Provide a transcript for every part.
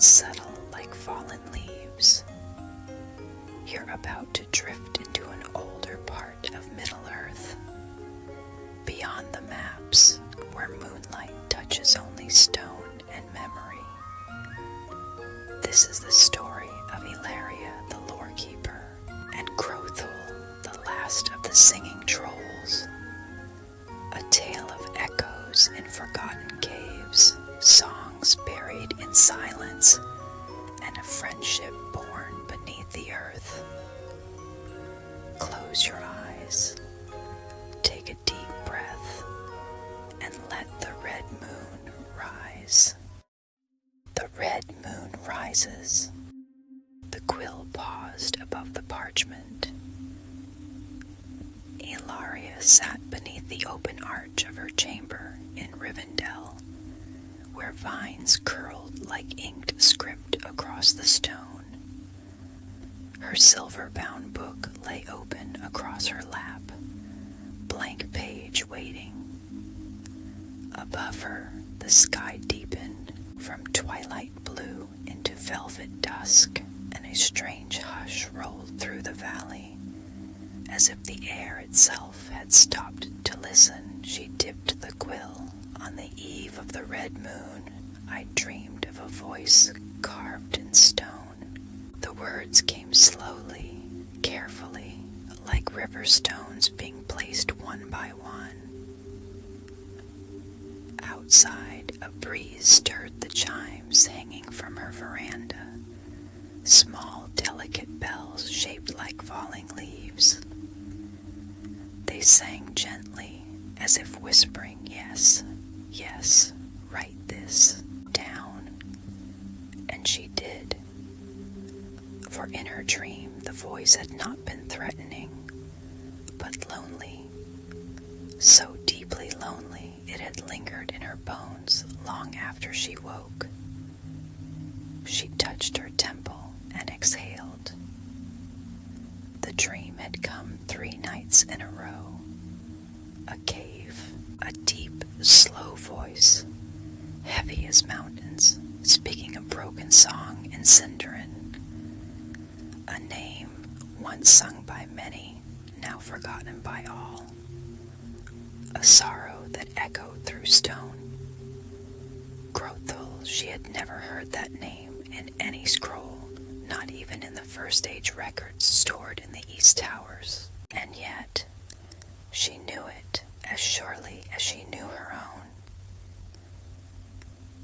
that settle like fallen leaves. You're about to drift into an older part of Middle-earth, beyond the maps where moonlight touches only stone and memory. This is the story of Elarië, the lorekeeper, and Grothul, the last of the singing trolls. A tale of echoes in forgotten caves, songs buried in silence, and a friendship born beneath the earth. Close your eyes, take a deep breath, and let the red moon rise. The red moon rises. The quill paused above the parchment. Elarië sat beneath the open arch of her chamber in Rivendell, where vines curled like inked script across the stone. Her silver-bound book lay open across her lap, blank page waiting. Above her, the sky deepened from twilight blue into velvet dusk, and a strange hush rolled through the valley. As if the air itself had stopped to listen, she dipped the quill. On the eve of the red moon, I dreamed of a voice carved in stone. The words came slowly, carefully, like river stones being placed one by one. Outside, a breeze stirred the chimes hanging from her veranda, small, delicate bells shaped like falling leaves. They sang gently, as if whispering, yes, yes, write this down. And she did. For in her dream, the voice had not been threatening, but lonely. So deeply lonely, it had lingered in her bones long after she woke. She touched her temple and exhaled. The dream had come 3 nights in a row. A cave, a deep, slow voice, heavy as mountains, speaking a broken song in Sindarin. A name once sung by many, now forgotten by all. A sorrow that echoed through stone. Grothul, she had never heard that name in any scroll, not even in the First Age records stored in the East Towers. And yet, she knew it as surely as she knew her own.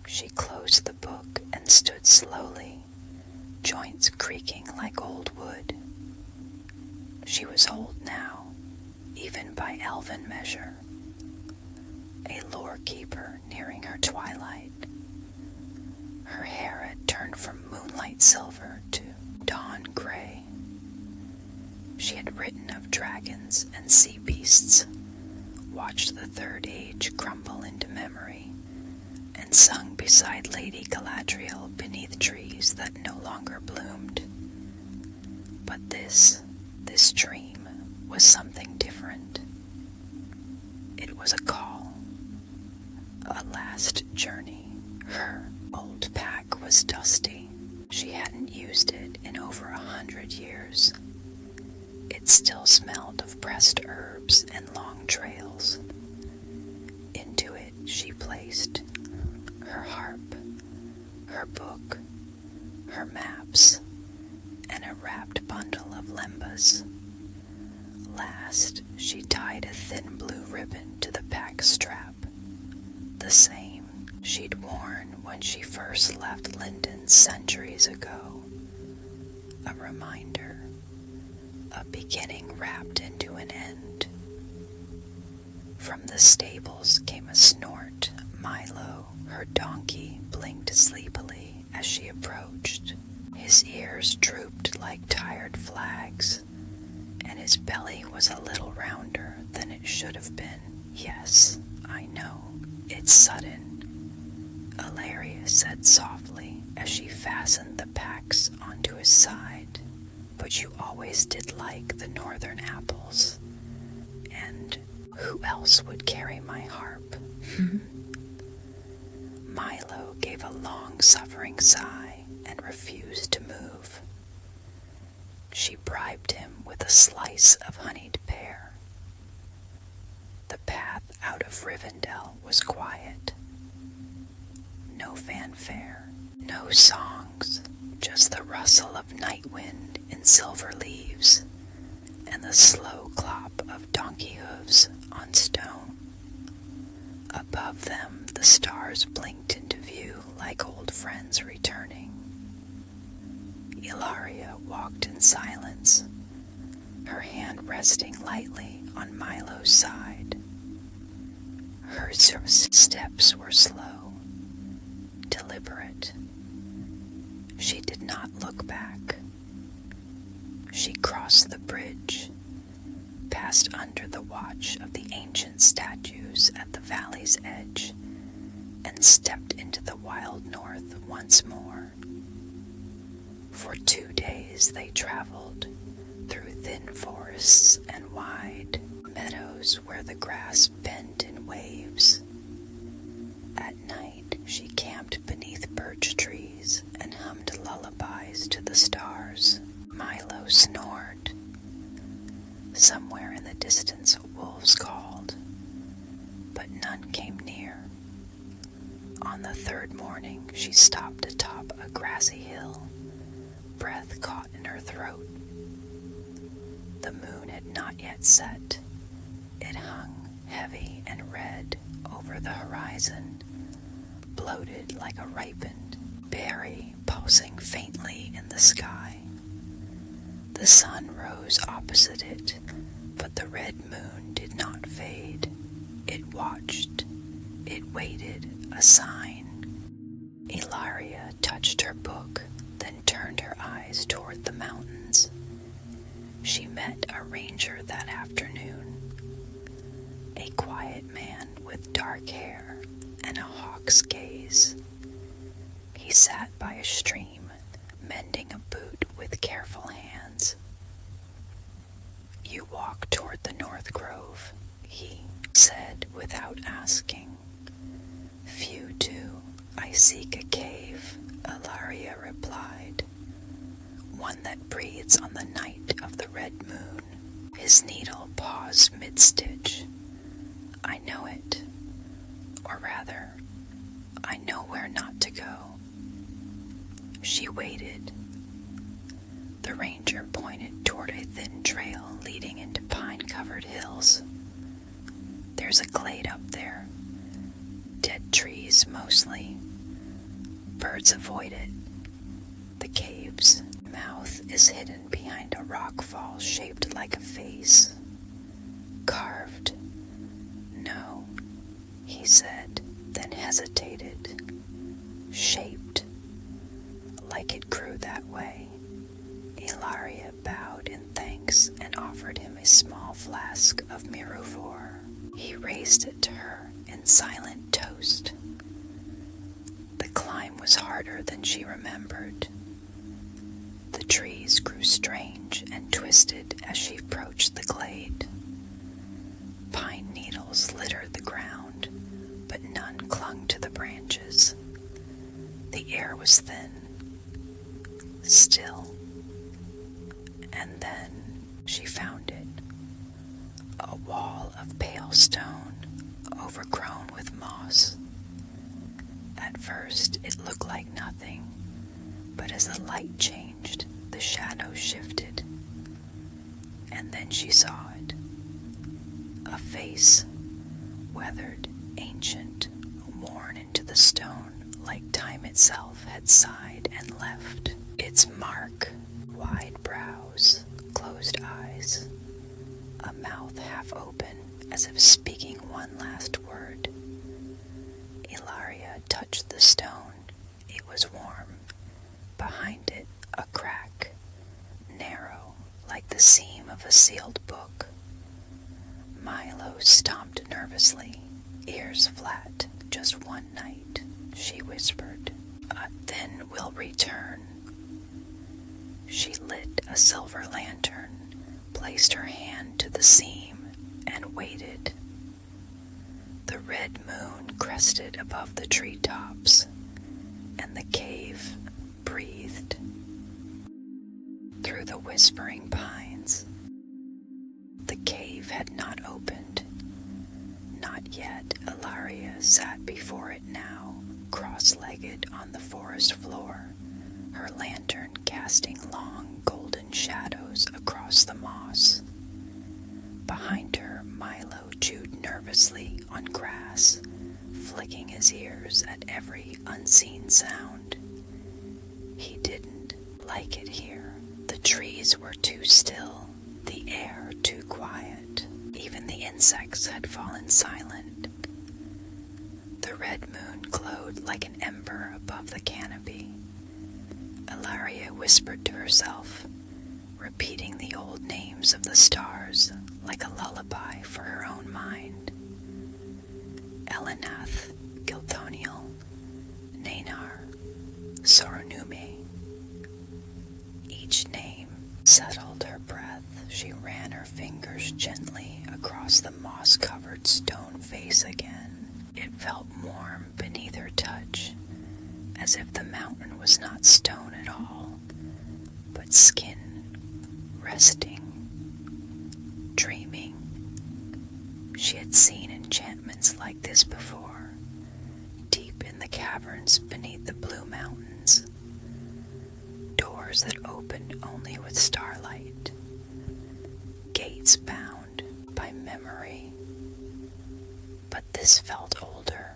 She closed the book and stood slowly, joints creaking like old wood. She was old now, even by elven measure. A lorekeeper nearing her twilight. Her hair had turned from moonlight silver to dawn gray. She had written of dragons and sea beasts, watched the Third Age crumble into memory, and sung beside Lady Galadriel beneath trees that no longer bloomed. But this dream was something different. It was a call, a last journey. Her old pack was dusty. She hadn't used it in over 100 years. It still smelled of pressed herbs and long trails. Into it she placed her harp, her book, her maps, and a wrapped bundle of lembas. Last, she tied a thin blue ribbon to the pack strap, the same she'd worn when she first left Linden centuries ago. A reminder, a beginning wrapped into an end. From the stables came a snort. Milo, her donkey, blinked sleepily as she approached. His ears drooped like tired flags, and his belly was a little rounder than it should have been. Yes, I know, it's sudden, Elarië said softly as she fastened the packs onto his side. But you always did like the northern apples. And who else would carry my harp? Milo gave a long, suffering sigh. and refused to move. She bribed him with a slice of honeyed pear. The path out of Rivendell was quiet. No fanfare, no songs, just the rustle of night wind in silver leaves and the slow clop of donkey hooves on stone. Above them, the stars blinked into view like old friends returning. Elarië walked in silence, her hand resting lightly on Milo's side. Her steps were slow, deliberate. She did not look back. She crossed the bridge, passed under the watch of the ancient statues at the valley's edge, and stepped into the wild north once more. For 2 days they traveled through thin forests and wide meadows where the grass bent in waves. At night she camped beneath birch trees and hummed lullabies to the stars. Milo snored. Somewhere in the distance wolves called, but none came near. On the 3rd morning she stopped atop a grassy hill, breath caught in her throat. The moon had not yet set. It hung heavy and red over the horizon, bloated like a ripened berry pulsing faintly in the sky. The sun rose opposite it, but the red moon did not fade. It watched. It waited, a sign. Elarië touched her book, then turned her eyes toward the mountains. She met a ranger that afternoon, a quiet man with dark hair and a hawk's gaze. He sat by a stream, mending a boot with careful hands. "You walk toward the North Grove," he said without asking. "Few do. I seek a cave," Elarië replied. "One that breathes on the night of the red moon." His needle paused mid-stitch. "I know it. Or rather, I know where not to go." She waited. The ranger pointed toward a thin trail leading into pine-covered hills. "There's a glade up there. Dead trees, mostly. Birds avoid it. The cave's mouth is hidden behind a rock fall shaped like a face. Carved. No," he said, then hesitated. "Shaped. Like it grew that way." Elarië bowed in thanks and offered him a small flask of mirofor. He raised it to her in silent toast. The climb was harder than she remembered. The trees grew strange and twisted as she approached the glade. Pine needles littered the ground, but none clung to the branches. The air was thin, still. And then she found it. A wall of pale stone, overgrown with moss. At first it looked like nothing, but as the light changed, the shadows shifted. And then she saw it. A face, weathered, ancient, worn into the stone like time itself had sighed and left. Its mark, wide brows, closed eyes, a mouth half open as if speaking one last word. Elarië touched the stone. It was warm. Behind it, a crack, narrow, like the seam of a sealed book. Milo stomped nervously, ears flat. "Just one night," she whispered. "Then we'll return." She lit a silver lantern, placed her hand to the seam, and waited. The red moon crested above the treetops, and the cave, breathed. Through the whispering pines, the cave had not opened. Not yet. Elarië sat before it now, cross-legged on the forest floor, her lantern casting long golden shadows across the moss. Behind her, Milo chewed nervously on grass, flicking his ears at every unseen sound. He didn't like it here. The trees were too still, the air too quiet. Even the insects had fallen silent. The red moon glowed like an ember above the canopy. Elarië whispered to herself, repeating the old names of the stars like a lullaby for her own mind. Elinath, Gilthoniel, Nanar, Soronume. Each name settled her breath. She ran her fingers gently across the moss-covered stone face again. It felt warm beneath her touch, as if the mountain was not stone at all, but skin, resting, dreaming. She had seen enchantments like this before, deep in the caverns beneath the blue mountains. Doors that opened only with starlight, gates bound by memory. But this felt older.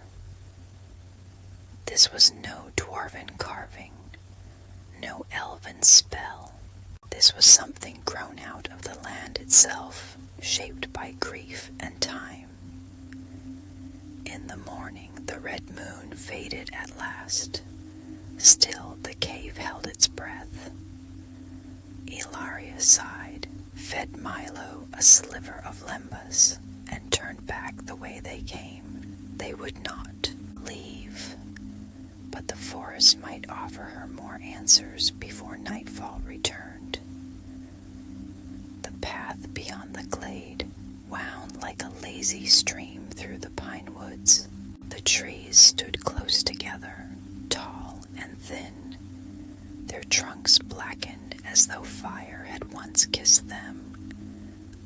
This was no dwarven carving, no elven spell. This was something grown out of the land itself, shaped by grief and time. In the morning, the red moon faded at last. Still, the cave held its breath. Elarië sighed, fed Milo a sliver of lembas, and turned back the way they came. They would not leave, but the forest might offer her more answers before nightfall returned. The path beyond the glade wound like a lazy stream through the pine woods. The trees stood close together, tall and thin, their trunks blackened as though fire had once kissed them,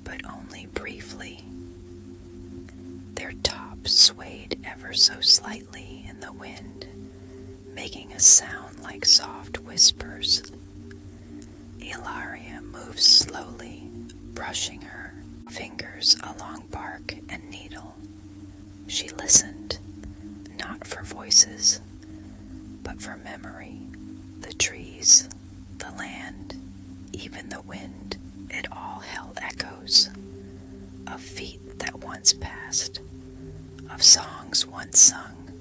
but only briefly. Their tops swayed ever so slightly in the wind, making a sound like soft whispers. Elarië moved slowly, brushing her fingers along bark and needle. She listened, not for voices, but for memory. The trees, the land, even the wind, it all held echoes of feet that once passed, of songs once sung.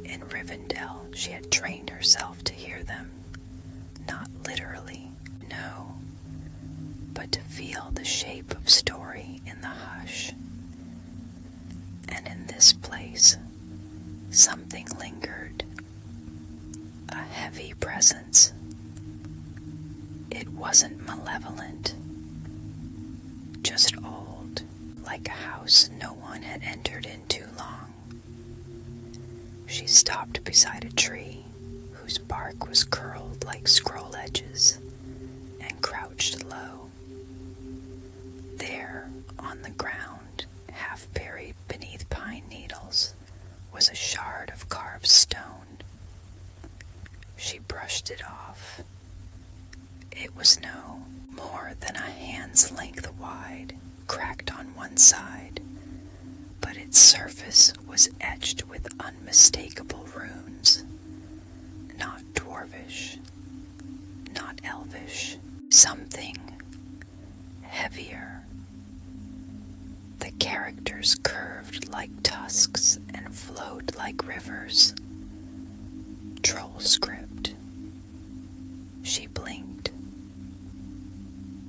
In Rivendell, she had trained herself to hear them, not literally, no, but to feel the shape of story in the hush. And in this place, something lingered, a heavy presence. It wasn't malevolent, just old, like a house no one had entered in too long. She stopped beside a tree whose bark was curled like scroll edges and crouched low. There, on the ground, half buried beneath pine needles, was a shard of carved stone. She brushed it off. It was no more than a hand's length wide, cracked on one side, but its surface was etched with unmistakable runes. Not dwarvish, not elvish, something heavier. The characters curved like tusks and flowed like rivers. Troll script. She blinked.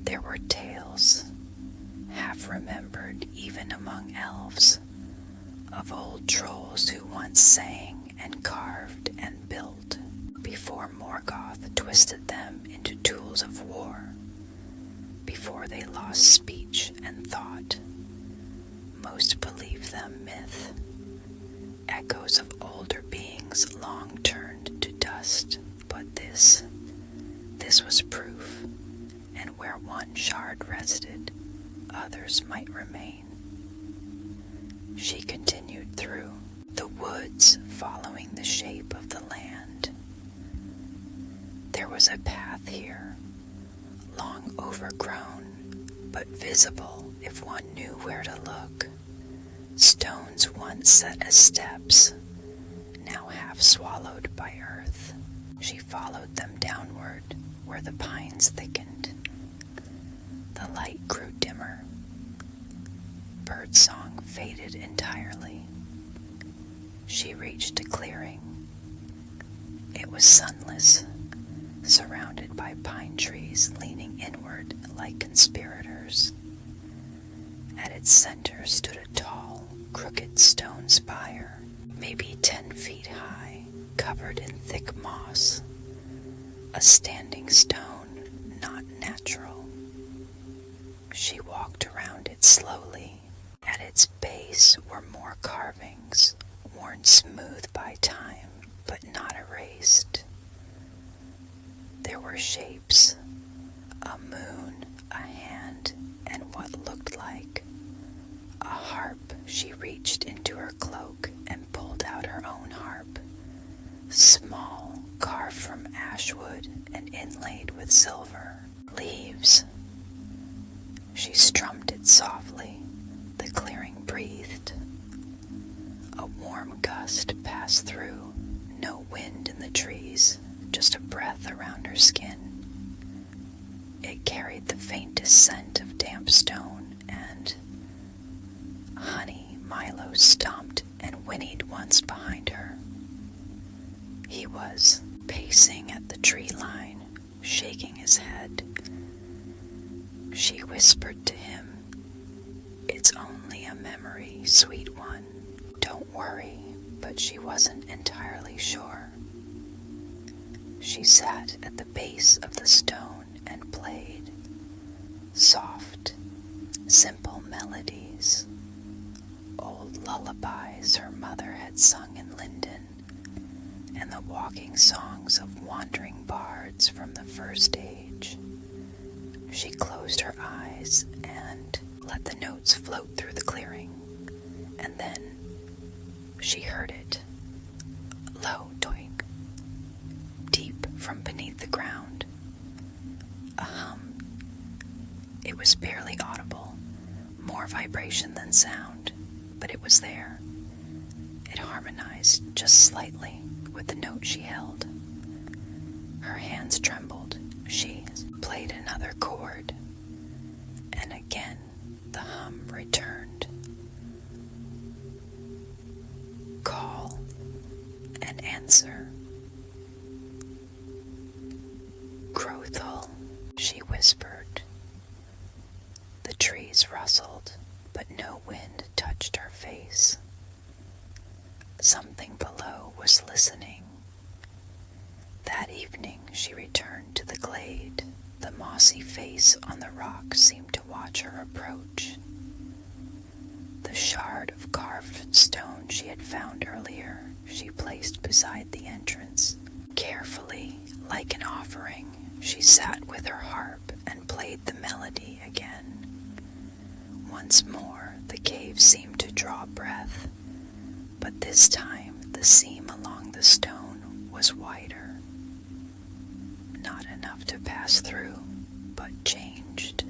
There were tales, half remembered even among elves, of old trolls who once sang and carved and built before Morgoth twisted them into tools of war, before they lost speech and thought. Most believed them myth, echoes of older beings long turned to dust, but This was proof, and where one shard rested, others might remain. She continued through the woods, following the shape of the land. There was a path here, long overgrown, but visible if one knew where to look. Stones once set as steps, now half swallowed by earth. She followed them downward, where the pines thickened. The light grew dimmer. Birdsong faded entirely. She reached a clearing. It was sunless, surrounded by pine trees leaning inward like conspirators. At its center stood a tall, crooked stone spire, maybe 10 feet high, covered in thick moss. A standing stone, not natural. She walked around it slowly. At its base were more carvings, worn smooth by time, but not erased. There were shapes, a moon, a hand, and what looked like a harp. She reached into her cloak and pulled out her own harp, small, carved from ashwood and inlaid with silver. Leaves. She strummed it softly. The clearing breathed. A warm gust passed through. No wind in the trees, just a breath around her skin. It carried the faintest scent of damp stone and honey. Milo stomped and whinnied once behind her. He was pacing at the tree line, shaking his head. She whispered to him, "It's only a memory, sweet one. Don't worry," but she wasn't entirely sure. She sat at the base of the stone and played soft, simple melodies, old lullabies her mother had sung in Linden, and the walking songs of wandering bards from the first age. She closed her eyes and let the notes float through the clearing, and then she heard it. Low doink, deep from beneath the ground. A hum. It was barely audible, more vibration than sound, but it was there. It harmonized just slightly with the note she held. Her hands trembled. She played another chord, and again the hum returned. Call and answer. Grothul, she whispered. The trees rustled, but no wind touched her face. Something below was listening. That evening she returned to the glade. The mossy face on the rock seemed to watch her approach. The shard of carved stone she had found earlier she placed beside the entrance. Carefully, like an offering, she sat with her harp and played the melody again. Once more the cave seemed to draw breath, but this time the seam along the stone was wider. Not enough to pass through, but changed.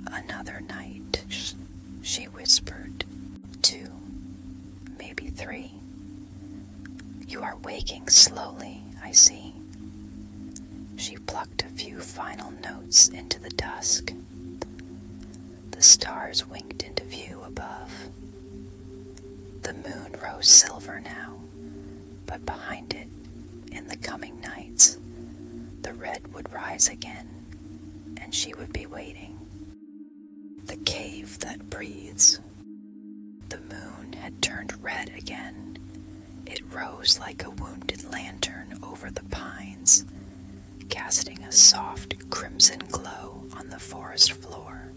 Another night, she whispered. 2, maybe 3. You are waking slowly, I see. She plucked a few final notes into the dusk. The stars winked into view above. The moon rose silver now, but behind it, in the coming nights, the red would rise again, and she would be waiting. The cave that breathes. The moon had turned red again. It rose like a wounded lantern over the pines, casting a soft crimson glow on the forest floor.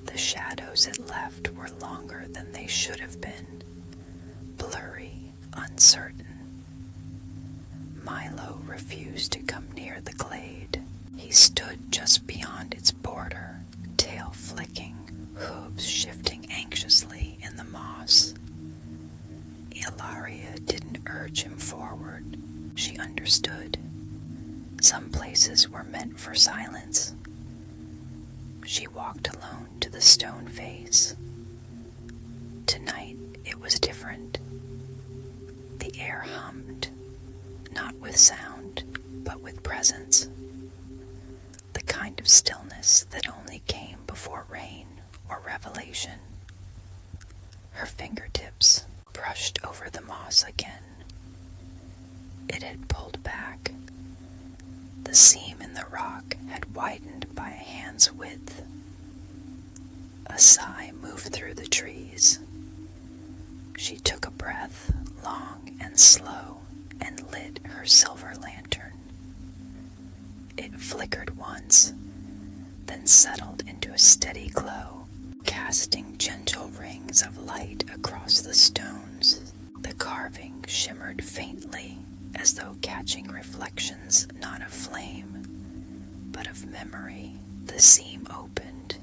The shadows it left were longer than they should have been, blurry, uncertain. Milo refused to come near the glade. He stood just beyond its border, tail flicking, hooves shifting anxiously in the moss. Elarië didn't urge him forward. She understood. Some places were meant for silence. She walked alone to the stone face. Tonight it was different. The air hummed, not with sound, but with presence. The kind of stillness that only came before rain or revelation. Her fingertips brushed over the moss again. It had pulled back. The seam in the rock had widened by a hand's width. A sigh moved through the trees. She took a breath, long and slow, and lit her silver lantern. It flickered once, then settled into a steady glow, casting gentle rings of light across the stones. The carving shimmered faintly, as though catching reflections not of flame, but of memory. The seam opened,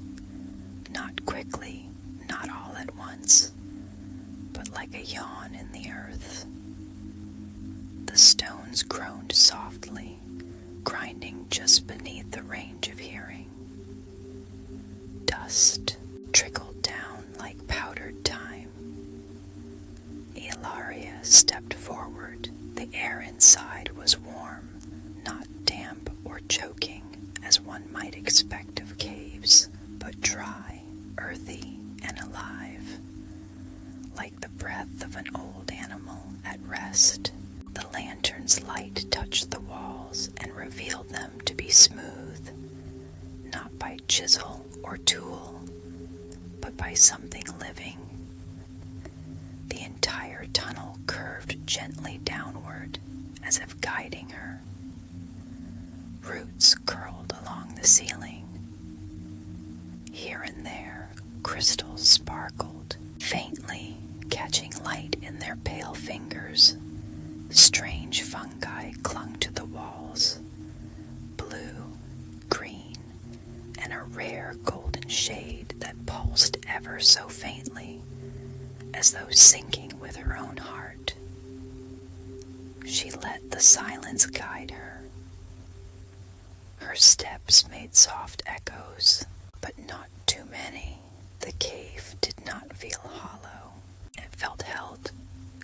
not quickly, not all at once, but like a yawn in the earth. The stones groaned softly, grinding just beneath the range of hearing. Dust trickled down like powdered thyme. Elarië stepped forward. The air inside was warm, not damp or choking, as one might expect of caves, but dry, earthy, and alive, like the breath of an old animal at rest. The lantern's light touched the walls and revealed them to be smooth, not by chisel or tool, but by something living. The entire tunnel curved gently downward, as if guiding her. Roots curled along the ceiling. Here and there, crystals sparkled, faintly, catching light in their pale fingers. Strange fungi clung to the walls, blue, green, and a rare golden shade that pulsed ever so faintly, as though sinking with her own heart. She let the silence guide her. Her steps made soft echoes, but not too many. The cave did not feel hollow. It felt held,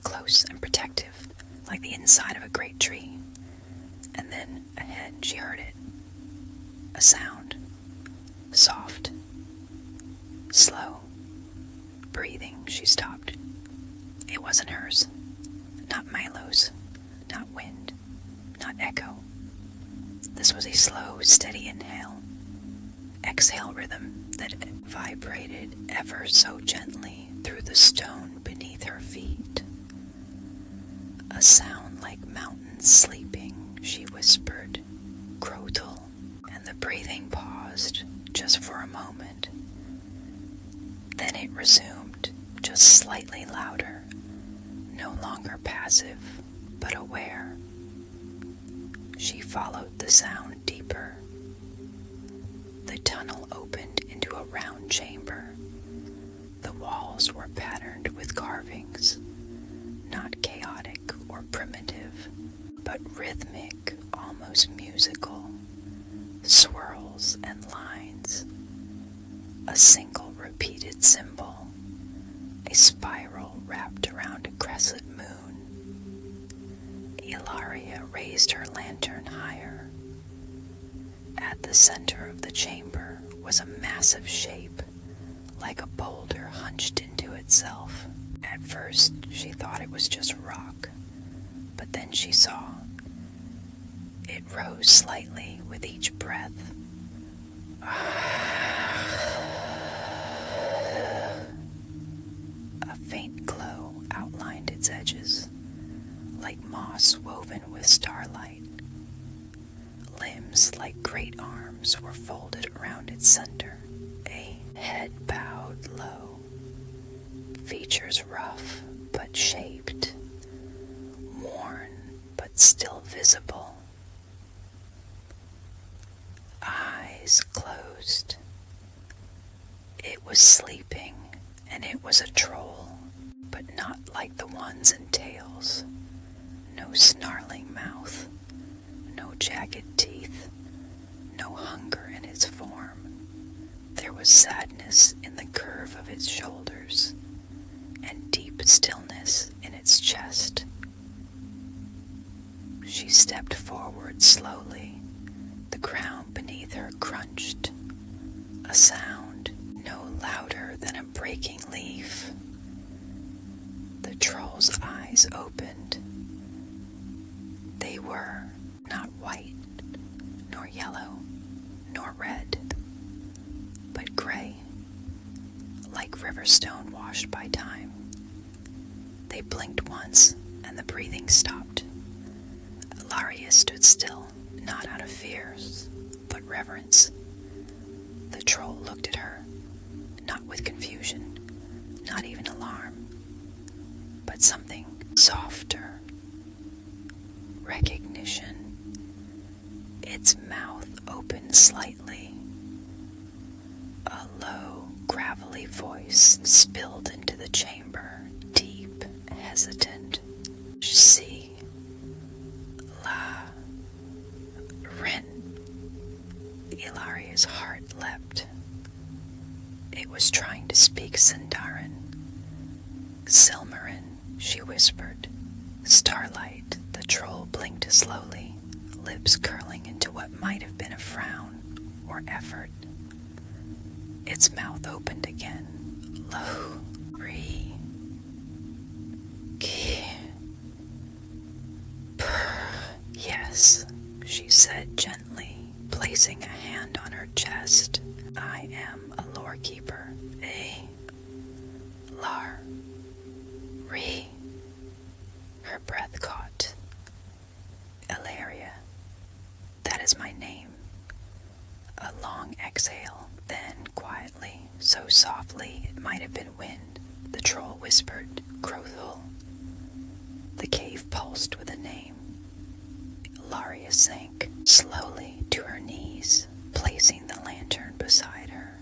close and protective, like the inside of a great tree. And then, ahead, she heard it. A sound. Soft. Slow. Breathing, she stopped. It wasn't hers. Not Milo's. Not wind. Not echo. This was a slow, steady inhale. Exhale rhythm that vibrated ever so gently through the stone beneath her feet. A sound like mountains sleeping, she whispered, Grothul, and the breathing paused just for a moment. Then it resumed, just slightly louder, no longer passive, but aware. She followed the sound deeper. The tunnel opened into a round chamber. The walls were patterned with carvings, not chaotic or primitive, but rhythmic, almost musical, swirls and lines. A single repeated symbol, a spiral wrapped around a crescent moon. Elarië raised her lantern higher. At the center of the chamber was a massive shape, like a boulder hunched into itself. At first, she thought it was just rock, but then she saw. It rose slightly with each breath. A faint glow outlined its edges, like moss woven with starlight. Limbs like great arms were folded around its center. A head bowed low, features rough but shaped, worn but still visible. but not like the ones in tales. No snarling mouth, no jagged teeth, no hunger in its form. There was sadness in the curve of its shoulders, and deep stillness in its chest. She stepped forward slowly. The ground beneath her crunched, a sound no louder than a breaking leaf. The troll's eyes opened. They were not white, nor yellow, nor red, but gray, like riverstone washed by time. They blinked once, and the breathing stopped. Elarië stood still, not out of fears, but reverence. The troll looked at her, not with confusion, not even alarm, but something softer. Recognition. Its mouth opened slightly. A low, gravelly voice spilled into the chamber, deep, hesitant. See, la, rin. Elarië's heart leapt. It was trying to speak Sindarin. Silmarin, she whispered. Starlight, the troll blinked slowly, lips curling into what might have been a frown or effort. Its mouth opened again. Lo, re, ki, purr. Yes, she said gently, placing a hand on her chest. I am a lorekeeper. Lar, re. Her breath caught. Elarië. That is my name. A long exhale. Then, quietly, so softly it might have been wind, the troll whispered, Grothul. The cave pulsed with a name. Elarië sank slowly to her knees, placing the lantern beside her.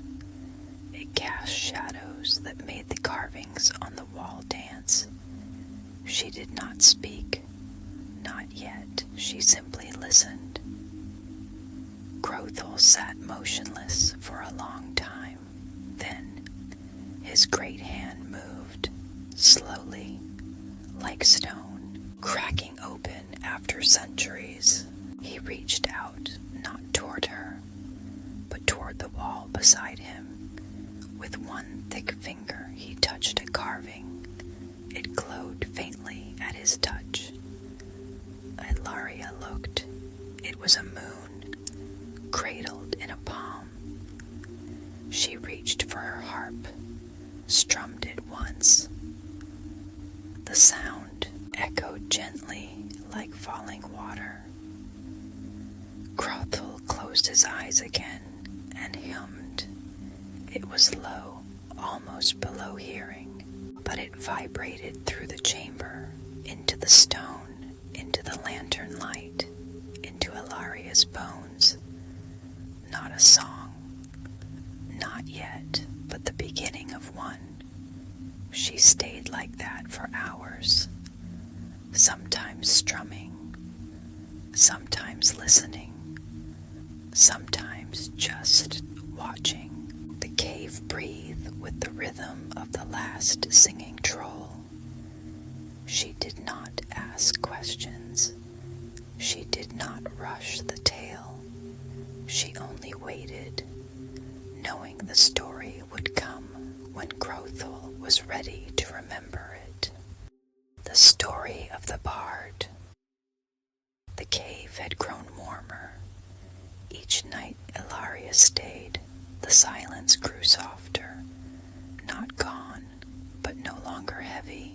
It cast shadows that made the carvings on the wall dance. She did not speak. Not yet. She simply listened. Grothul sat motionless for a long time. Then his great hand moved, slowly, like stone, cracking open after centuries. He reached out, not toward her, but toward the wall beside him. With one thick finger he touched a carving. It glowed faintly at his touch. Elarië looked. It was a moon, cradled in a palm. She reached for her harp, strummed it once. The sound echoed gently like falling water. Grothul closed his eyes again and hummed. It was low, almost below hearing, but it vibrated through the chamber, into the stone, into the lantern light, into Elarië's bones. Not a song, not yet, but the beginning of one. She stayed like that for hours, sometimes strumming, sometimes listening, sometimes just watching. The cave breathed with the rhythm of the last singing troll. She did not ask questions. She did not rush the tale. She only waited, knowing the story would come when Grothul was ready to remember it. The story of the bard. The cave had grown warmer. Each night Elarië stayed. The silence grew softer, not gone, but no longer heavy,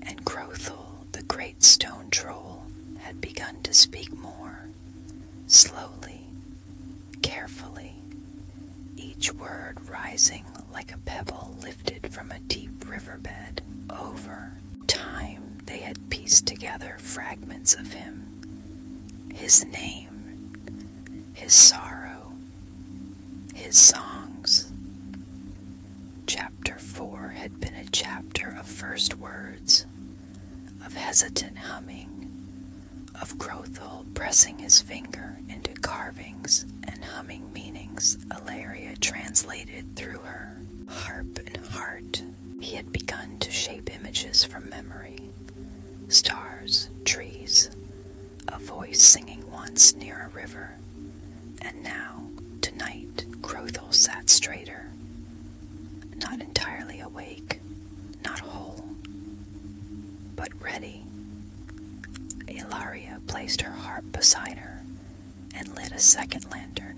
and Grothul, the great stone troll, had begun to speak more, slowly, carefully, each word rising like a pebble lifted from a deep riverbed. Over time, they had pieced together fragments of him, his name, his sorrow, his songs. Chapter 4 had been a chapter of first words, of hesitant humming, of Grothul pressing his finger into carvings and humming meanings Elarië translated through her harp and heart. He had begun to shape images from memory, stars, trees, a voice singing once near a river, and now, tonight, Grothul sat straighter, not entirely awake, not whole, but ready. Elarië placed her harp beside her and lit a second lantern.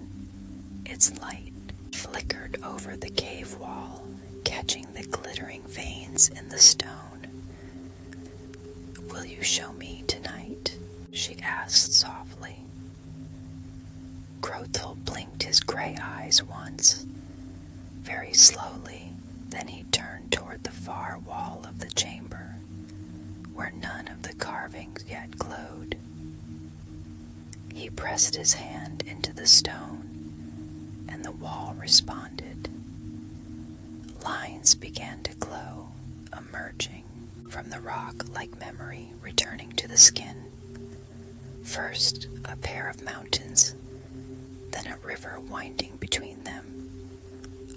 Its light flickered over the cave wall, catching the glittering veins in the stone. "Will you show me tonight?" she asked softly. Grothul blinked his gray eyes once, very slowly, then he turned toward the far wall of the chamber, where none of the carvings yet glowed. He pressed his hand into the stone, and the wall responded. Lines began to glow, emerging from the rock like memory returning to the skin. First, a pair of mountains, then a river winding between them,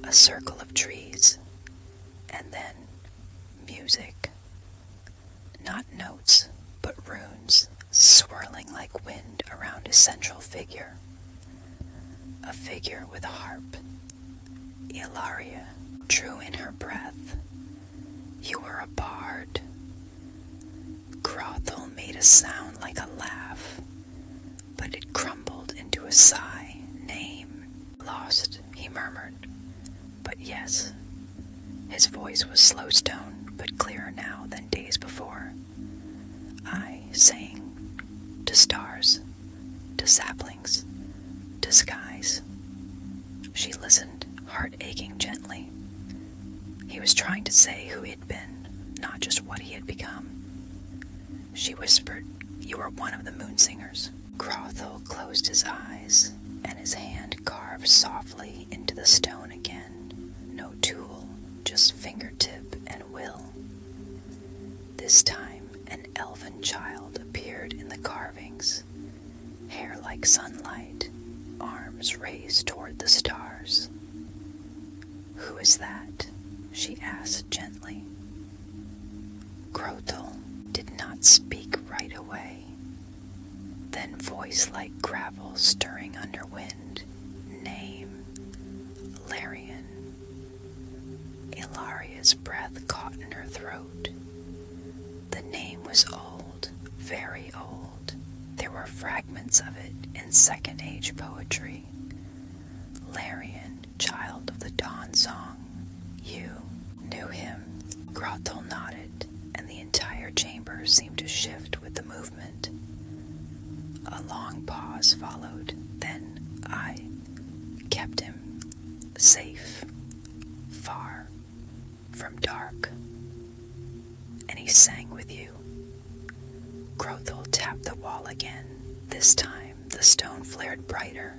a circle of trees, and then music. Not notes, but runes, swirling like wind around a central figure. A figure with a harp. Elarië drew in her breath. "You were a bard." Grothul made a sound like a laugh, but it crumbled into a sigh. "Name lost," he murmured. "But yes." His voice was slow-stone, but clearer now than days before. "I sang to stars, to saplings, to skies." She listened, heart aching gently. He was trying to say who he had been, not just what he had become. She whispered, "You are one of the moon singers." Grothul closed his eyes, and his hand carved softly into the stone again. No tool, just fingertip and will. This time, an elven child appeared in the carvings, hair like sunlight, arms raised toward the stars. "Who is that?" she asked gently. Grothul did not speak right away. Then voice like gravel stirring under wind. "Name, Larian." Elarië's breath caught in her throat. The name was old, very old. There were fragments of it in Second Age poetry. Larian, child of the dawn song. "You knew him." Grothul nodded, and the entire chamber seemed to shift with the movement. A long pause followed, then "I kept him safe, far from dark. And he sang with you." Grothul tapped the wall again. This time the stone flared brighter,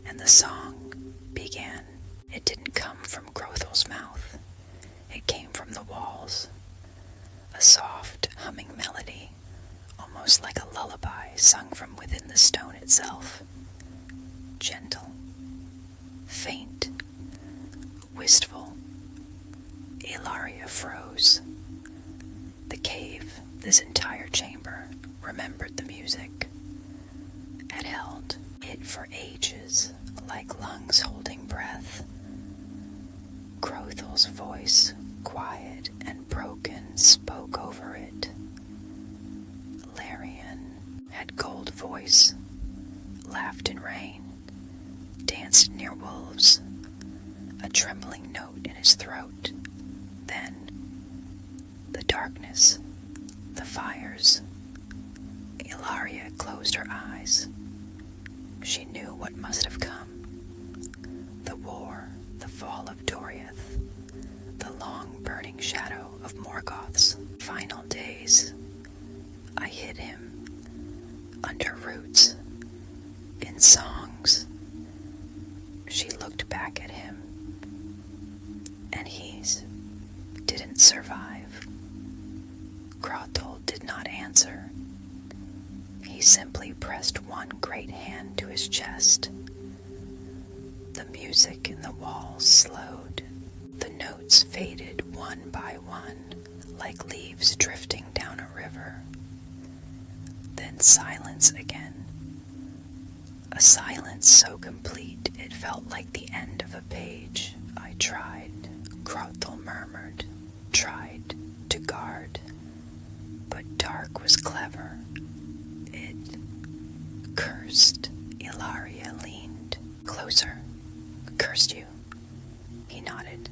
and the song began. It didn't come from Grothul's mouth. It came from the walls. A soft, humming melody, almost like a lullaby sung from within the stone itself. Gentle, faint, wistful. Elarië froze. The cave, this entire chamber, remembered the music, had held it for ages, like lungs holding breath. Grothul's voice, quiet and broken, spoke over it. Larian had gold voice, laughed in rain, danced near wolves, a trembling note in his throat. Then, the darkness, the fires. Elarië closed her eyes. She knew what must have come. The war, the fall of Doriath, the long burning shadow of Morgoth's final days. I hid him under roots, in songs. She looked back at him, and he's Grothul did not answer. He simply pressed one great hand to his chest. The music in the walls slowed. The notes faded one by one, like leaves drifting down a river. Then silence again. A silence so complete it felt like the end of a page. I tried, Grothul murmured, tried to guard. But dark was clever. It cursed. Elarië leaned closer. Cursed you. He nodded.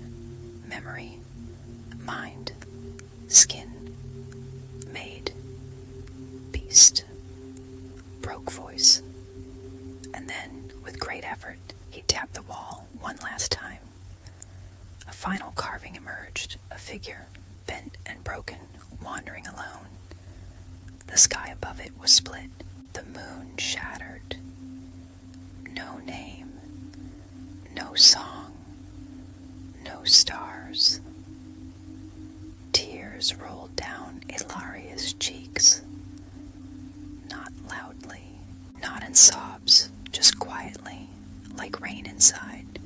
Memory, mind, skin, made, beast, broke voice. And then, with great effort, he tapped the wall one last time. A final carving emerged, a figure, bent and broken, wandering alone. The sky above it was split, the moon shattered. No name, no song, no stars. Tears rolled down Elarië's cheeks. Not loudly, not in sobs, just quietly, like rain inside.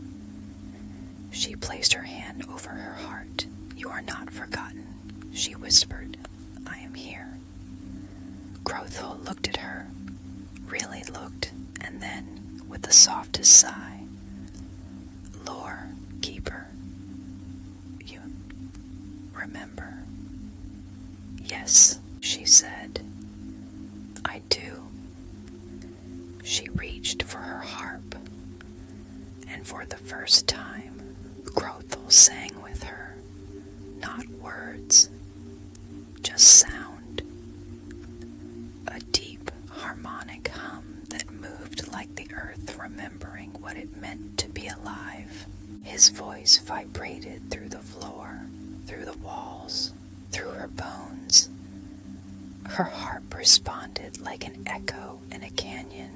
She placed her hand over her heart. You are not forgotten, she whispered. I am here. Grothul looked at her, really looked, and then, with the softest sigh, lorekeeper, you remember? Yes, she said. I do. She reached for her harp, and for the first time, Grothul sang with her, not words, just sound. A deep harmonic hum that moved like the earth remembering what it meant to be alive. His voice vibrated through the floor, through the walls, through her bones. Her harp responded like an echo in a canyon.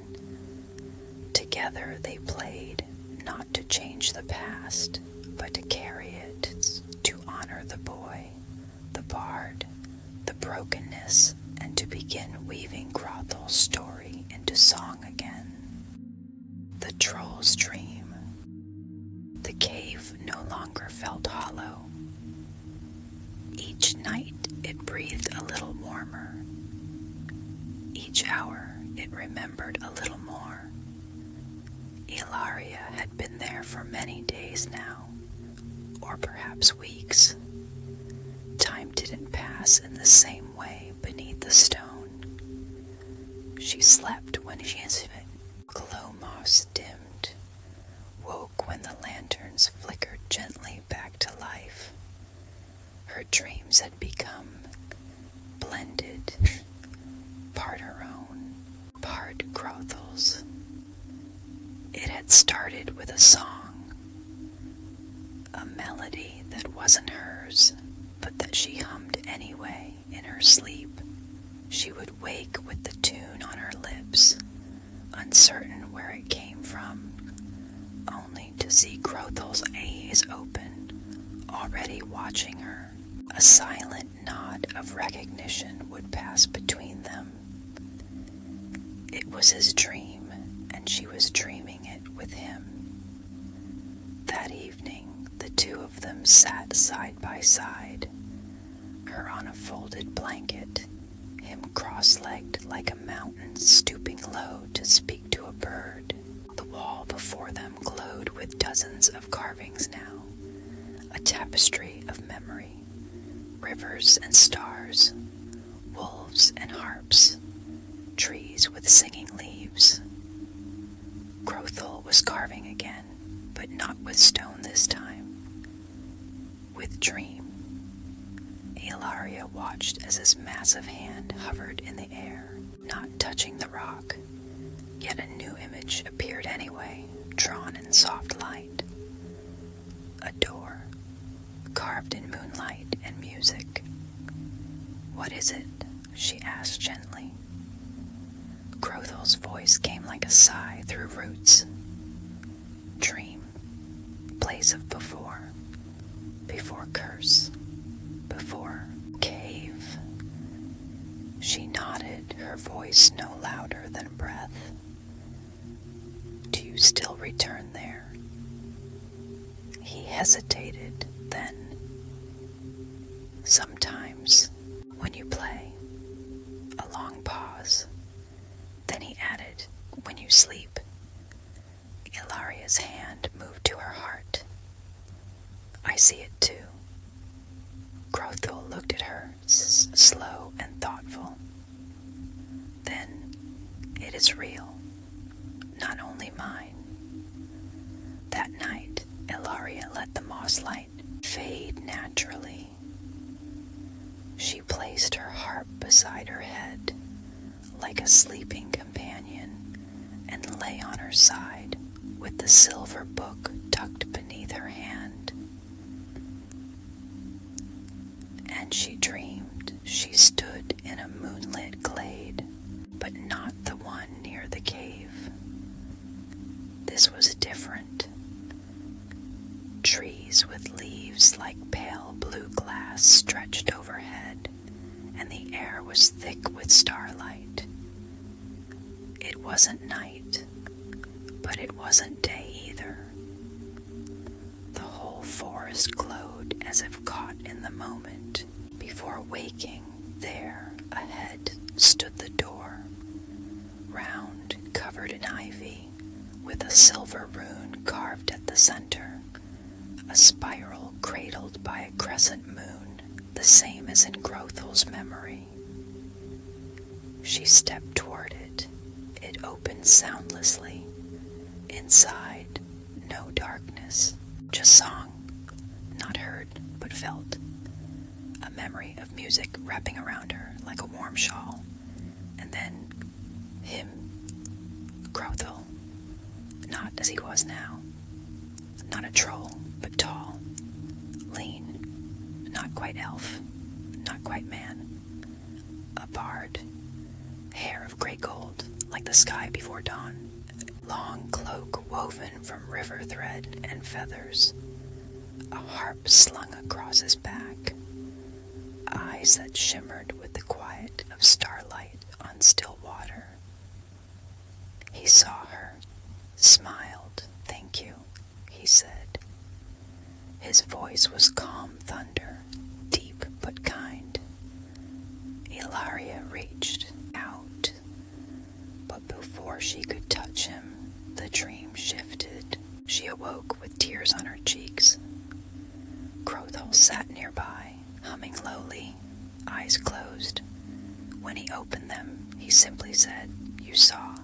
Together they played, not to change the past, but to carry it, to honor the boy, the bard, the brokenness, and to begin weaving Grothul's story into song again. The troll's dream. The cave no longer felt hollow. Each night it breathed a little warmer. Each hour it remembered a little more. Elarië had been there for many days now, or perhaps weeks. Time didn't pass in the same way beneath the stone. She slept when she it. Glow moss dimmed, woke when the lanterns flickered gently back to life. Her dreams had become blended, part her own, part Grothul's. It had started with a song, a melody that wasn't hers, but that she hummed anyway in her sleep. She would wake with the tune on her lips, uncertain where it came from, only to see Grothul's eyes open, already watching her. A silent nod of recognition would pass between them. It was his dream, and she was dreaming it with him. That evening, the two of them sat side by side, her on a folded blanket, him cross-legged like a mountain stooping low to speak to a bird. The wall before them glowed with dozens of carvings now, a tapestry of memory, rivers and stars, wolves and harps, trees with singing leaves. Grothul was carving again, but not with stone this time, with dream. Elarië watched as his massive hand hovered in the air, not touching the rock, yet a new image appeared anyway, drawn in soft light. A door, carved in moonlight and music. What is it? She asked gently. Grothul's voice came like a sigh through roots. Dream, place of before curse, before cave, her voice no louder than breath. Do you still return there? He hesitated, then. Sometimes, when you play. A long pause. Then he added, when you sleep. Elarië's hand moved to her heart. I see it too. Grothul looked at her, slow and thoughtful. Then, it is real, not only mine. That night, Elarië let the moss light fade naturally. She placed her harp beside her head, like a sleeping companion, and lay on her side, with the silver book tucked beneath her hand. And she dreamed she stood in a moonlit glade, but not the one near the cave. This was different. Trees with leaves like pale blue glass stretched overhead, and the air was thick with starlight. It wasn't night, but it wasn't day either. The whole forest glowed as if caught in the moment. Before waking, there, ahead, stood the door, round, covered in ivy, with a silver rune carved at the center, a spiral cradled by a crescent moon, the same as in Grothul's memory. She stepped toward it. It opened soundlessly. Inside, no darkness, just song, not heard but felt. A memory of music wrapping around her like a warm shawl. And then him, Grothul, not as he was now. Not a troll, but tall, lean, not quite elf, not quite man. A bard, hair of gray gold, like the sky before dawn. Long cloak woven from river thread and feathers. A harp slung across his back. Eyes that shimmered with the quiet of starlight on still water. He saw her, smiled. Thank you, he said. His voice was calm thunder, deep but kind. Elarië reached out, but before she could touch him, the dream shifted. She awoke with tears on her cheeks. Grothul sat nearby, humming lowly, eyes closed. When he opened them, he simply said, "You saw."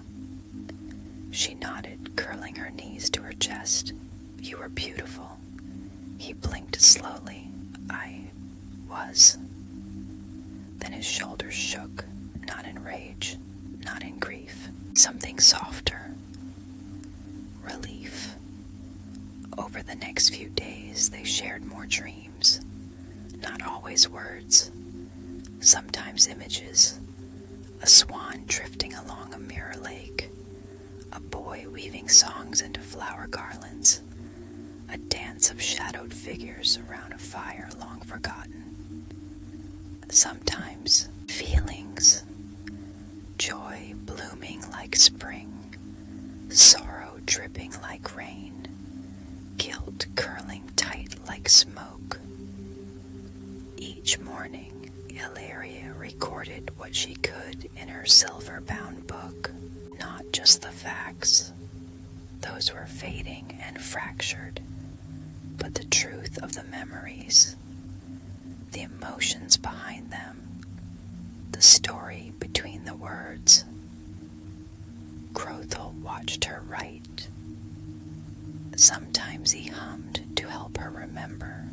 She nodded, curling her knees to her chest. "You were beautiful." He blinked slowly. "I was." Then his shoulders shook, not in rage, not in grief. Something softer. Relief. Over the next few days, they shared more dreams. Not always words. Sometimes images. A swan drifting along a mirror lake. A boy weaving songs into flower garlands. A dance of shadowed figures around a fire long forgotten. Sometimes feelings. Joy blooming like spring. Sorrow dripping like rain. Guilt curling tight like smoke. Each morning, Elarië recorded what she could in her silver-bound book. Not just the facts. Those were fading and fractured. But the truth of the memories. The emotions behind them. The story between the words. Grothul watched her write. Sometimes he hummed to help her remember.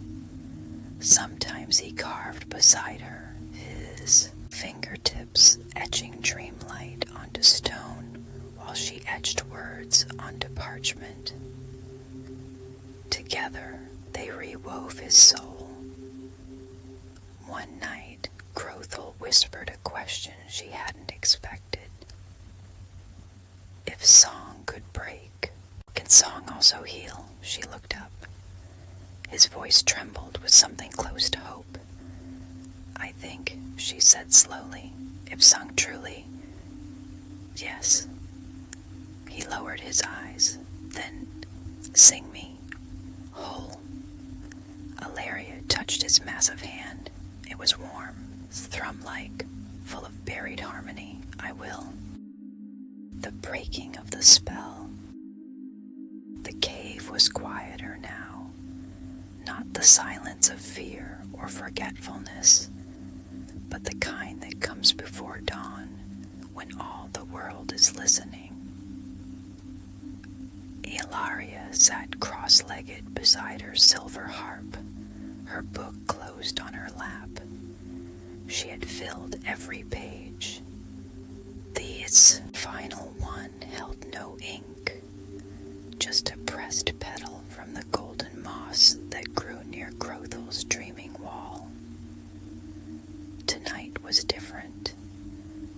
Sometimes he carved beside her, his fingertips etching dreamlight onto stone while she etched words onto parchment. Together, they rewove his soul. One night, Grothul whispered a question she hadn't expected. If song could break, can song also heal? She looked up. His voice trembled with something close to hope. I think, she said slowly, if sung truly, Yes. He lowered his eyes. Then, sing me. Whole. Elarië touched his massive hand. It was warm, thrum-like, full of buried harmony. I will. The breaking of the spell. The cave was quieter now, not the silence of fear or forgetfulness, but the kind that comes before dawn when all the world is listening. Elarië sat cross-legged beside her silver harp, her book closed on her lap. She had filled every page. Its final one held no ink, just a pressed petal from the golden moss that grew near Grothul's dreaming wall. Tonight was different.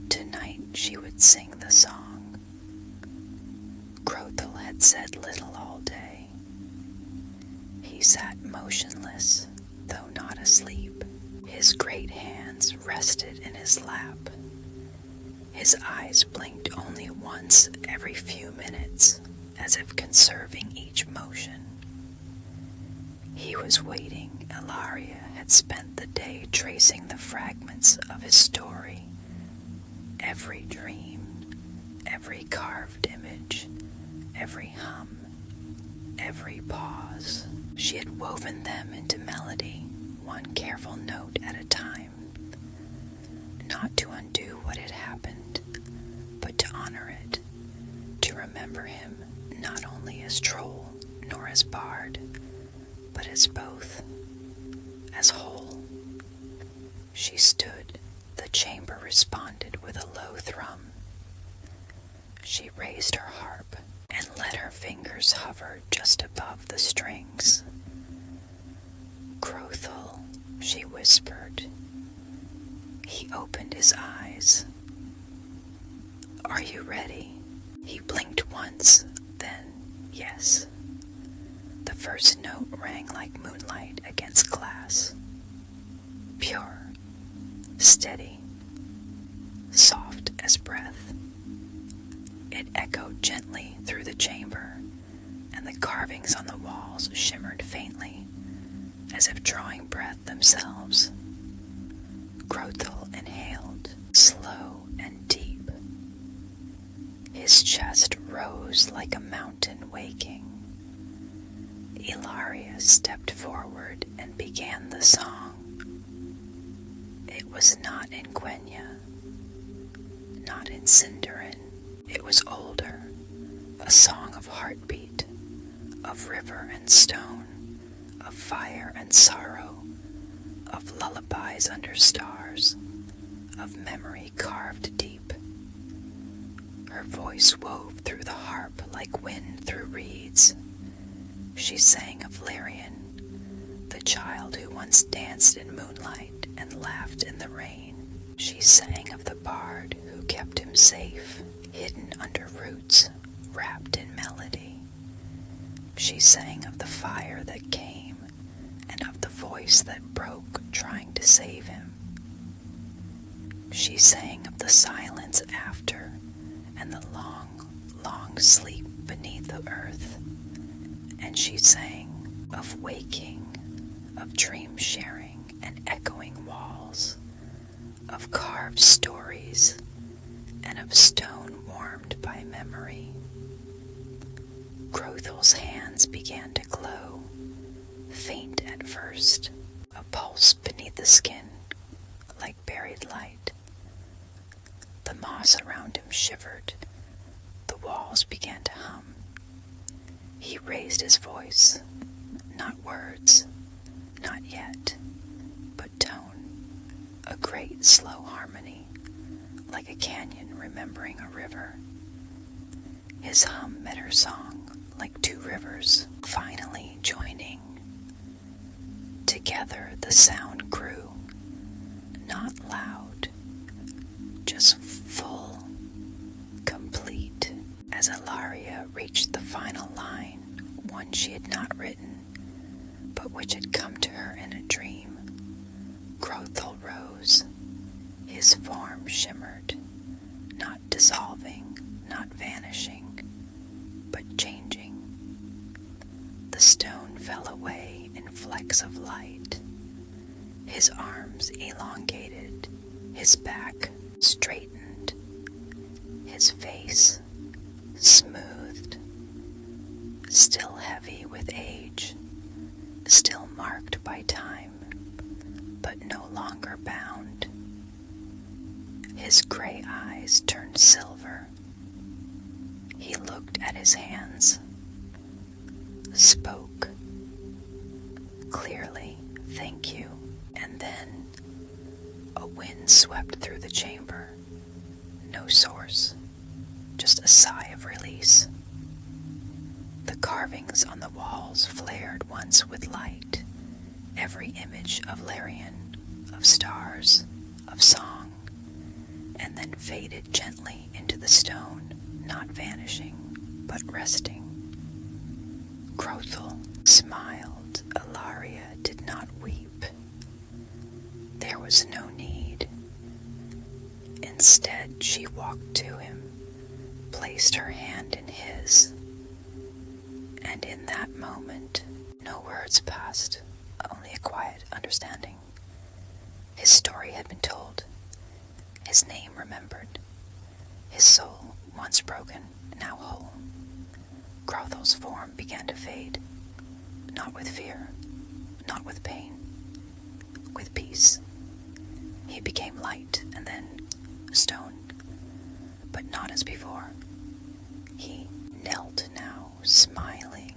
Tonight she would sing the song. Grothul had said little all day. He sat motionless, though not asleep. His great hands rested in his lap. His eyes blinked only once every few minutes, as if conserving each motion. He was waiting. Elarië had spent the day tracing the fragments of his story. Every dream, every carved image, every hum, every pause. She had woven them into melody, one careful note at a time. Not to undo what had happened, but to honor it, to remember him not only as troll nor as bard, but as both, as whole. She stood. The chamber responded with a low thrum. She raised her harp and let her fingers hover just above the strings. Grothul, she whispered. He opened his eyes. Are you ready? He blinked once, then yes. The first note rang like moonlight against glass. Pure, steady, soft as breath. It echoed gently through the chamber, and the carvings on the walls shimmered faintly, as if drawing breath themselves. Grothul inhaled, slow and deep. His chest rose like a mountain waking. Elarië stepped forward and began the song. It was not in Quenya, not in Sindarin. It was older, a song of heartbeat, of river and stone, of fire and sorrow, of lullabies under stars, of memory carved deep. Her voice wove through the harp like wind through reeds. She sang of Larian, the child who once danced in moonlight and laughed in the rain. She sang of the bard who kept him safe, hidden under roots, wrapped in melody. She sang of the fire that came, and of the voice that broke trying to save him. She sang of the silence after, and the long, long sleep beneath the earth. And she sang of waking, of dream sharing and echoing walls, of carved stories, and of stone warmed by memory. Grothul's hands began to glow, faint at first, a pulse beneath the skin, like buried light. The moss around him shivered. The walls began to hum. He raised his voice, not words, not yet, but tone, a great slow harmony, like a canyon remembering a river. His hum met her song, like two rivers finally joining. Together the sound grew, not loud, just full, complete. As Elarië reached the final line, one she had not written, but which had come to her in a dream, Grothul rose. His form shimmered, not dissolving, his back straightened, his face smoothed, still heavy with age, still marked by time, but no longer bound. His gray eyes turned silver. He looked at his hands, spoke clearly, "Thank you," and then a wind swept through the chamber. No source, just a sigh of release. The carvings on the walls flared once with light, every image of Elarië, of stars, of song, and then faded gently into the stone, not vanishing, but resting. Grothul smiled. Elarië did not weep. There was no need. Instead, she walked to him, placed her hand in his, and in that moment, no words passed, only a quiet understanding. His story had been told, his name remembered, his soul, once broken, now whole. Grothul's form began to fade, not with fear, not with pain, with peace. He became light and then stone, but not as before. He knelt now, smiling,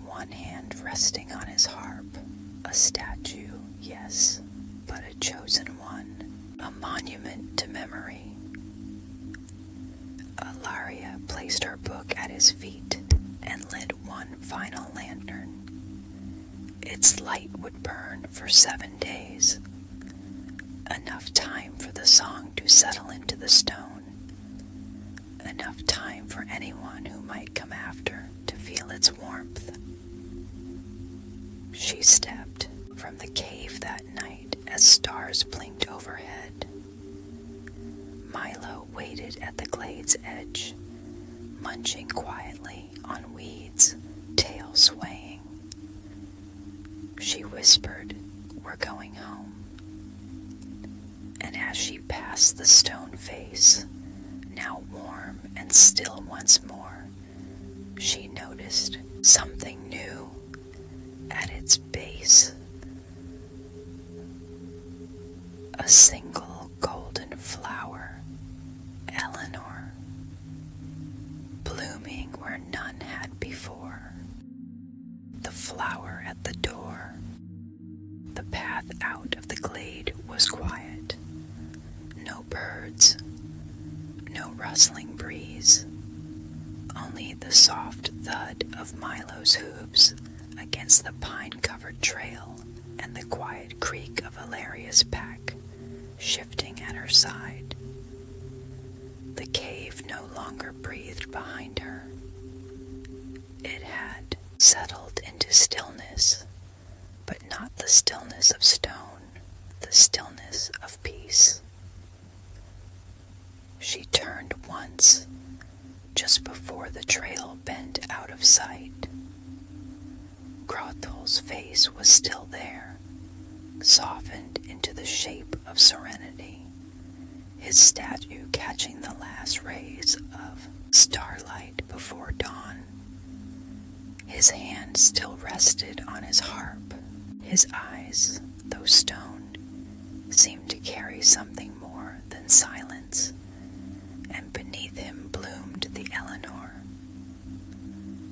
one hand resting on his harp. A statue, yes, but a chosen one, a monument to memory. Elarië placed her book at his feet and lit one final lantern. Its light would burn for 7 days, enough time for the song to settle into the stone, enough time for anyone who might come after to feel its warmth. She stepped from the cave that night as stars blinked overhead. Milo waited at the glade's edge, munching quietly on weeds, tail swaying. She whispered, "We're going home." And as she passed the stone face, now warm and still once more, she noticed something new at its base. A single golden flower, Eleanor, blooming where none had before. The flower at the door. The path out of the glade was quiet. No birds, no rustling breeze, only the soft thud of Milo's hooves against the pine-covered trail and the quiet creak of Elarië's pack shifting at her side. The cave no longer breathed behind her. It had settled into stillness, but not the stillness of stone, the stillness of peace. She turned once, just before the trail bent out of sight. Grothul's face was still there, softened into the shape of serenity, his statue catching the last rays of starlight before dawn. His hand still rested on his harp. His eyes, though stone, seemed to carry something more than silence, and beneath him bloomed the Eleanor,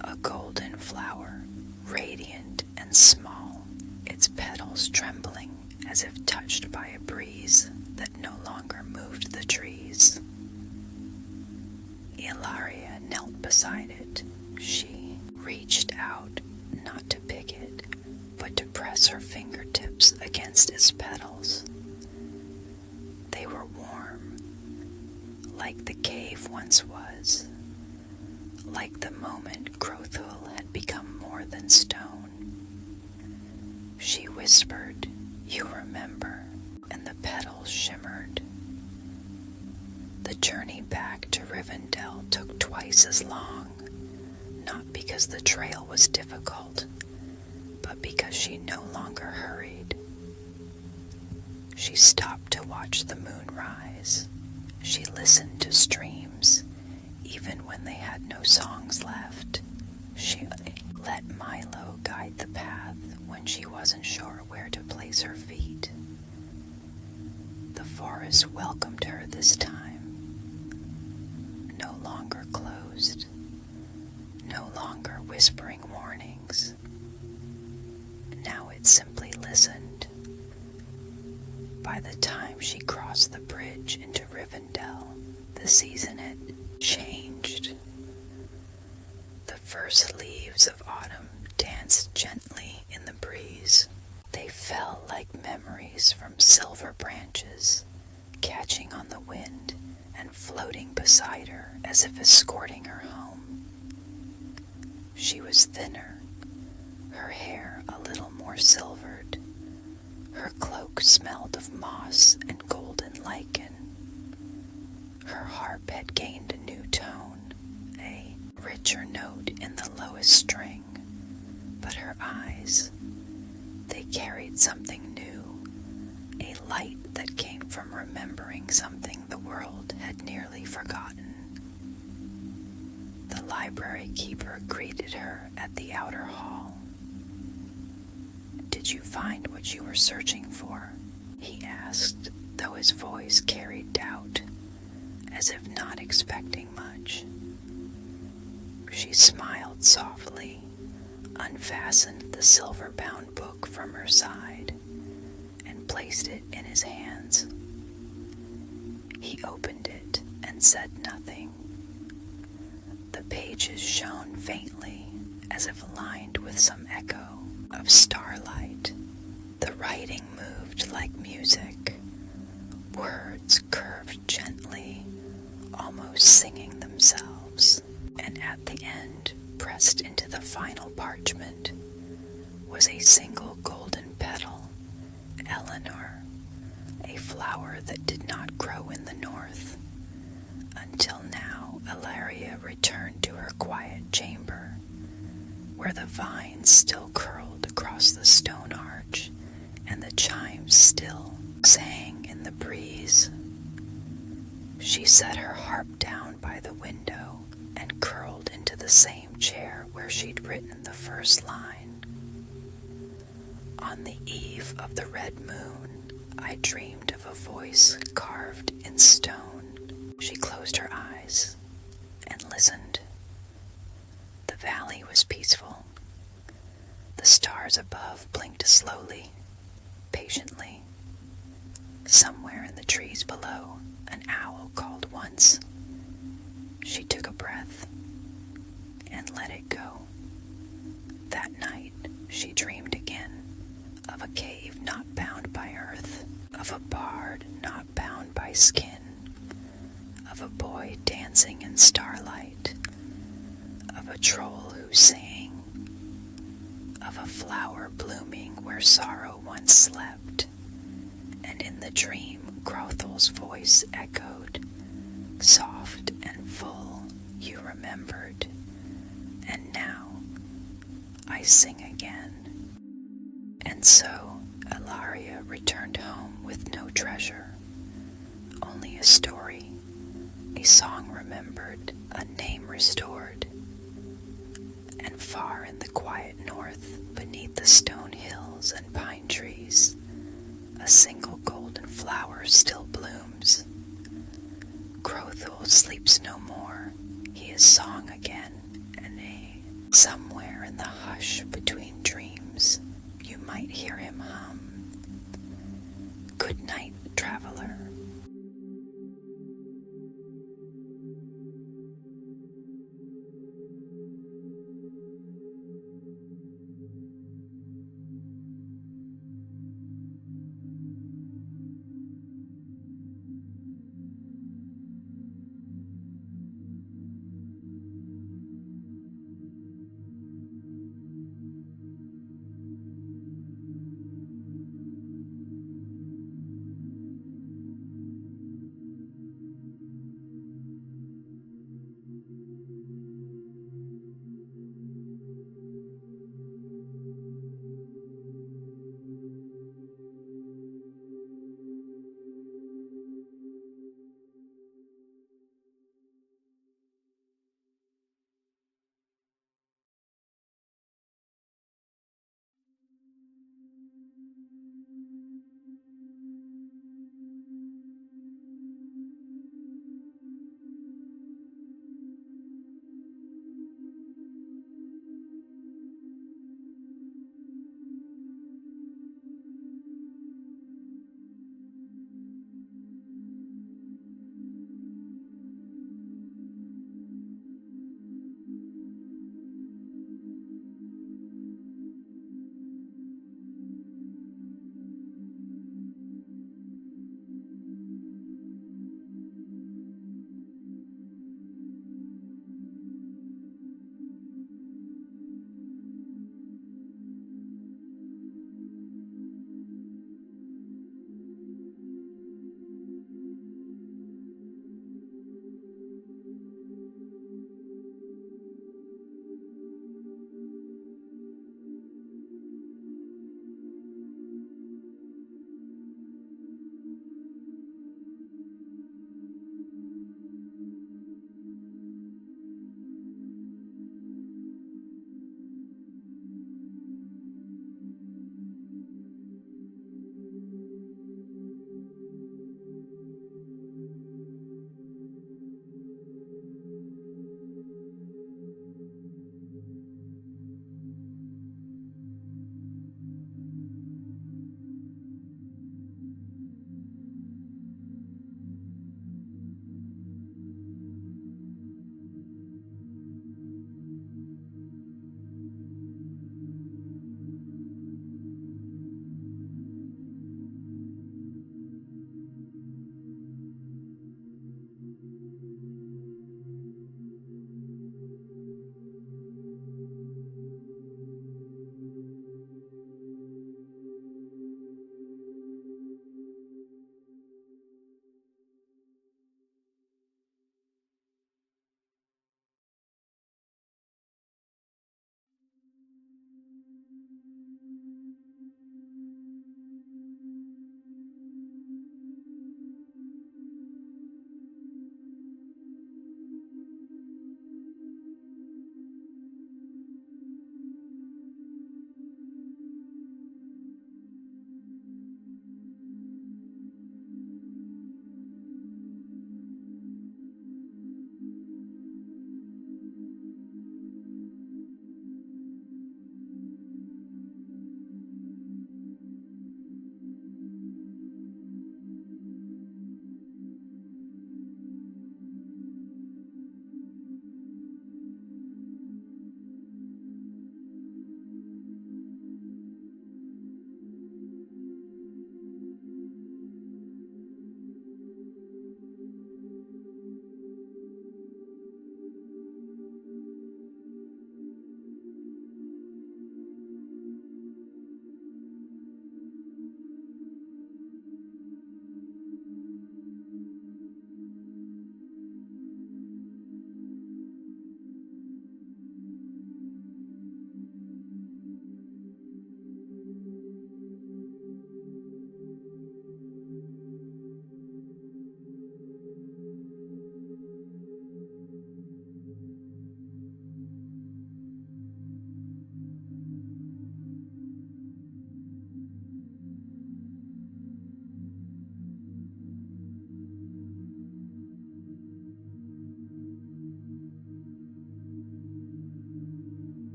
a golden flower, radiant and small, its petals trembling as if touched by a breeze that no longer moved the trees. Elarië knelt beside it. She reached out, not to pick it, but to press her fingertips against its petals. They were warm, like the cave once was, like the moment Grothul had become more than stone. She whispered, "You remember," and the petals shimmered. The journey back to Rivendell took twice as long, not because the trail was difficult, but because she no longer hurried. She stopped to watch the moon rise. She listened to streams, even when they had no songs left. She let Milo guide the path when she wasn't sure where to place her feet. The forest welcomed her this time, no longer closed, no longer whispering warnings. Now it simply listened. By the time she crossed the bridge into Rivendell, the season had changed. The first leaves of autumn danced gently in the breeze. They fell like memories from silver branches, catching on the wind and floating beside her as if escorting her home. She was thinner, her hair a little more silvered. Her cloak smelled of moss and golden lichen. Her harp had gained a new tone, a richer note in the lowest string. But her eyes, they carried something new, a light that came from remembering something the world had nearly forgotten. The library keeper greeted her at the outer hall. "Did you find what you were searching for?" he asked, though his voice carried doubt, as if not expecting much. She smiled softly, unfastened the silver-bound book from her side, and placed it in his hands. He opened it and said nothing. The pages shone faintly, as if lined with some echo of starlight. The writing moved like music. Words curved gently, almost singing themselves, and at the end, pressed into the final parchment, was a single golden petal, Eleanor, a flower that did not grow in the north. Until now, Elarië returned to her quiet chamber, where the vines still curled across the stone arch, and the chimes still sang in the breeze. She set her harp down by the window and curled into the same chair where she'd written the first line. On the eve of the red moon, I dreamed of a voice carved in stone. She closed her eyes and listened. The valley was peaceful. The stars above blinked slowly, patiently. Somewhere in the trees below, an owl called once. She took a breath and let it go. That night, she dreamed again of a cave not bound by earth, of a bard not bound by skin, of a boy dancing in starlight, of a troll who sang, of a flower blooming where sorrow once slept. And in the dream, Grothul's voice echoed, soft and full, you remembered, and now I sing again. And so Elarië returned home with no treasure, only a story, a song remembered, a name restored. And far in the quiet north, beneath the stone hills and pine trees, a single golden flower still blooms. Grothul sleeps no more, he is song again, and somewhere in the hush between dreams, you might hear him hum. Good night,